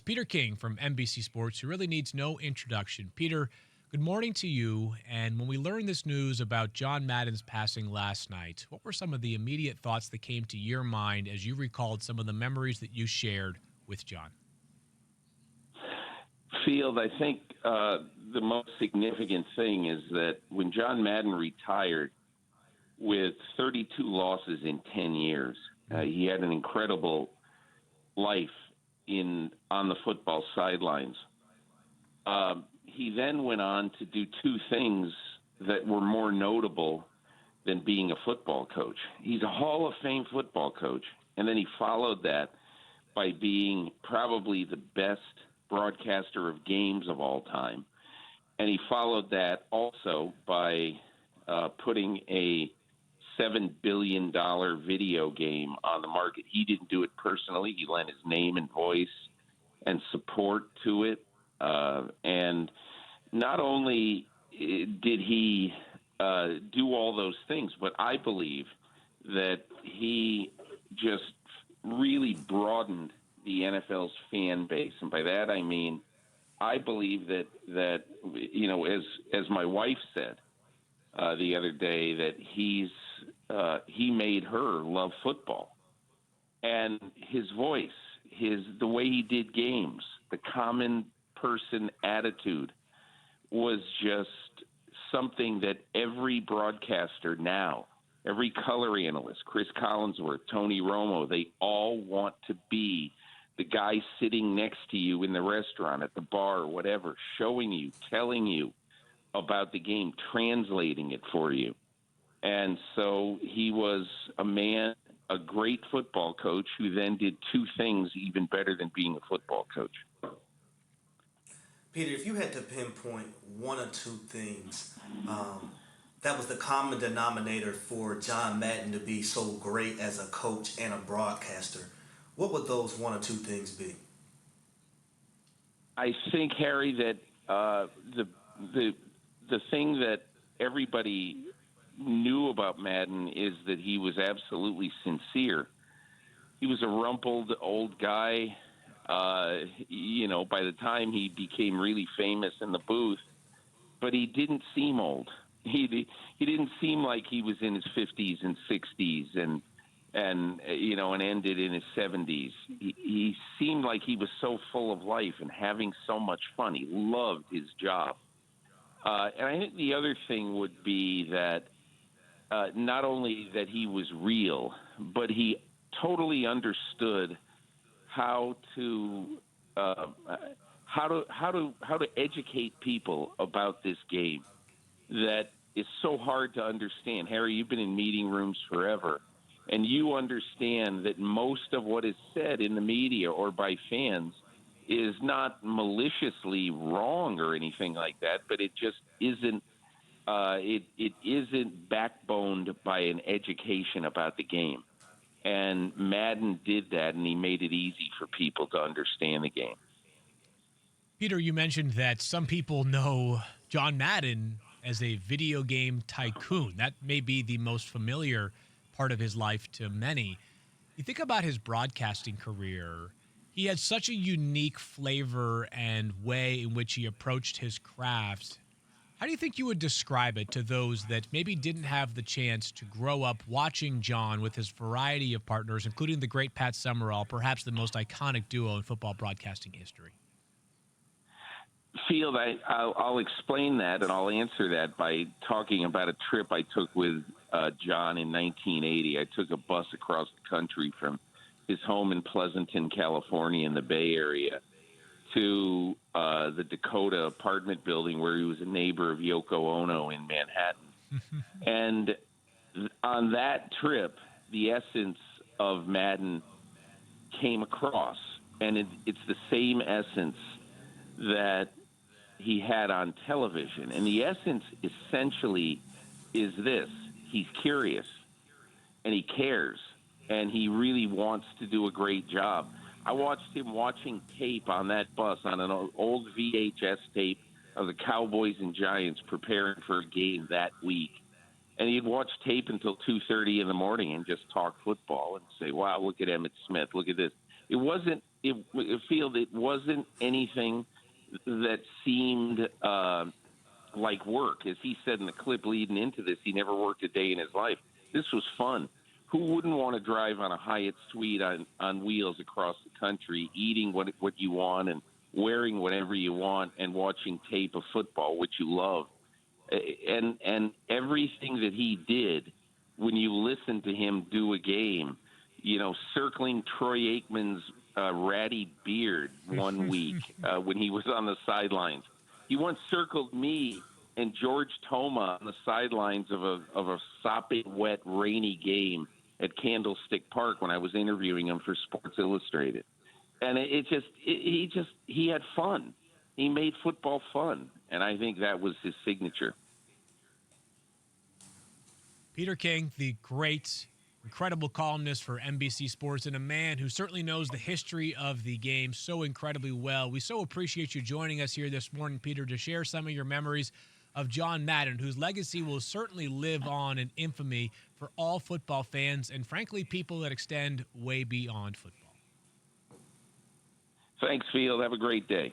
Peter King from NBC Sports, who really needs no introduction. Peter, good morning to you. And when we learned this news about John Madden's passing last night, what were some of the immediate thoughts that came to your mind as you recalled some of the memories that you shared with John? Field, I think the most significant thing is that when John Madden retired with 32 losses in 10 years, he had an incredible life on the football sidelines. He then went on to do two things that were more notable than being a football coach. He's a Hall of Fame football coach, and then he followed that by being probably the best broadcaster of games of all time. And he followed that also by putting a $7 billion video game on the market. He didn't do it personally. He lent his name and voice and support to it. And not only did he do all those things, but I believe that he just really broadened the NFL's fan base. And by that, I mean, I believe that you know, as my wife said the other day, that he made her love football. And his voice, the way he did games, the common person attitude was just something that every broadcaster now, every color analyst, Chris Collinsworth, Tony Romo, they all want to be the guy sitting next to you in the restaurant, at the bar, whatever, showing you, telling you about the game, translating it for you. And so he was a great football coach who then did two things even better than being a football coach. Peter, if you had to pinpoint one or two things that was the common denominator for John Madden to be so great as a coach and a broadcaster, what would those one or two things be? I think, Harry, that the thing that everybody knew about Madden is that he was absolutely sincere. He was a rumpled old guy. You know, by the time he became really famous in the booth, but he didn't seem old. He didn't seem like he was in his 50s and 60s and you know, and ended in his 70s. He seemed like he was so full of life and having so much fun. He loved his job. And I think the other thing would be that not only that he was real, but he totally understood how to educate people about this game that is so hard to understand. Harry, you've been in meeting rooms forever, and you understand that most of what is said in the media or by fans is not maliciously wrong or anything like that, but it just isn't. It isn't backboned by an education about the game. And Madden did that, and he made it easy for people to understand the game. Peter, you mentioned that some people know John Madden as a video game tycoon. That may be the most familiar part of his life to many. You think about his broadcasting career, he had such a unique flavor and way in which he approached his craft. How do you think you would describe it to those that maybe didn't have the chance to grow up watching John with his variety of partners, including the great Pat Summerall, perhaps the most iconic duo in football broadcasting history? Field, I'll explain that, and I'll answer that by talking about a trip I took with John in 1980. I took a bus across the country from his home in Pleasanton, California, in the Bay Area, to the Dakota apartment building where he was a neighbor of Yoko Ono in Manhattan. And on that trip, the essence of Madden came across, and it's the same essence that he had on television. And the essence essentially is this: he's curious, and he cares, and he really wants to do a great job. I watched him watching tape on that bus, on an old VHS tape of the Cowboys and Giants preparing for a game that week. And he'd watch tape until 2:30 in the morning and just talk football and say, wow, look at Emmitt Smith, look at this. It wasn't Field, it wasn't anything that seemed like work. As he said in the clip leading into this, he never worked a day in his life. This was fun. Who wouldn't want to drive on a Hyatt suite on wheels across the country, eating what you want and wearing whatever you want and watching tape of football, which you love? And everything that he did, when you listen to him do a game, circling Troy Aikman's ratty beard one week when he was on the sidelines. He once circled me and George Toma on the sidelines of a sopping wet, rainy game at Candlestick Park when I was interviewing him for Sports Illustrated. And he had fun. He made football fun, and I think that was his signature. Peter King, the great, incredible columnist for NBC Sports, and a man who certainly knows the history of the game so incredibly well. We so appreciate you joining us here this morning, Peter, to share some of your memories of John Madden, whose legacy will certainly live on in infamy for all football fans and, frankly, people that extend way beyond football. Thanks, Field. Have a great day.